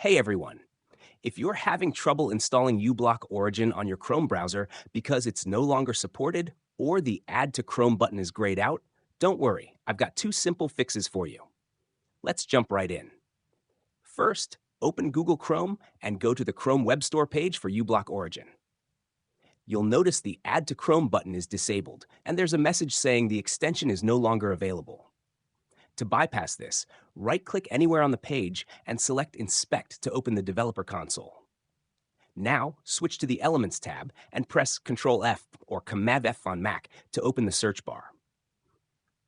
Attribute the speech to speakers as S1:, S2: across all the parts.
S1: Hey everyone! If you're having trouble installing uBlock Origin on your Chrome browser because it's no longer supported or the Add to Chrome button is grayed out, don't worry, I've got two simple fixes for you. Let's jump right in. First, open Google Chrome and go to the Chrome Web Store page for uBlock Origin. You'll notice the Add to Chrome button is disabled, and there's a message saying the extension is no longer available. To bypass this, right-click anywhere on the page and select Inspect to open the developer console. Now, switch to the Elements tab and press Ctrl F or Command F on Mac to open the search bar.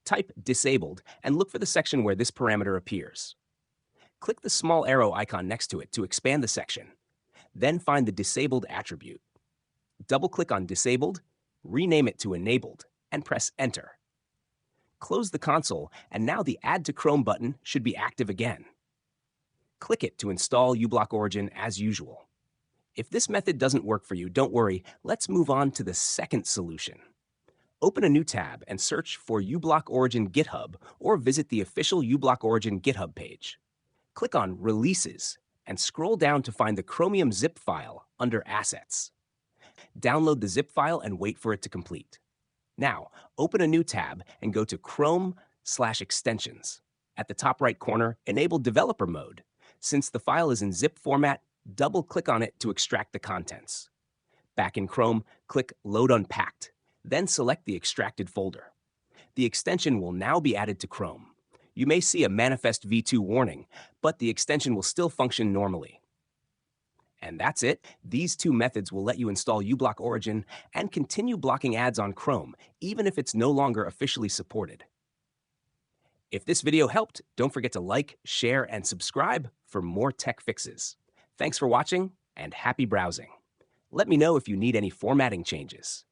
S1: Type Disabled and look for the section where this parameter appears. Click the small arrow icon next to it to expand the section. Then find the Disabled attribute. Double-click on Disabled, rename it to Enabled, and press Enter. Close the console, and now the Add to Chrome button should be active again. Click it to install uBlock Origin as usual. If this method doesn't work for you, don't worry, let's move on to the second solution. Open a new tab and search for uBlock Origin GitHub or visit the official uBlock Origin GitHub page. Click on Releases and scroll down to find the Chromium zip file under Assets. Download the zip file and wait for it to complete. Now, open a new tab and go to Chrome/Extensions. At the top right corner, enable Developer Mode. Since the file is in zip format, double-click on it to extract the contents. Back in Chrome, click Load Unpacked, then select the extracted folder. The extension will now be added to Chrome. You may see a Manifest v2 warning, but the extension will still function normally. And that's it. These two methods will let you install uBlock Origin and continue blocking ads on Chrome, even if it's no longer officially supported. If this video helped, don't forget to like, share, and subscribe for more tech fixes. Thanks for watching, and happy browsing. Let me know if you need any formatting changes.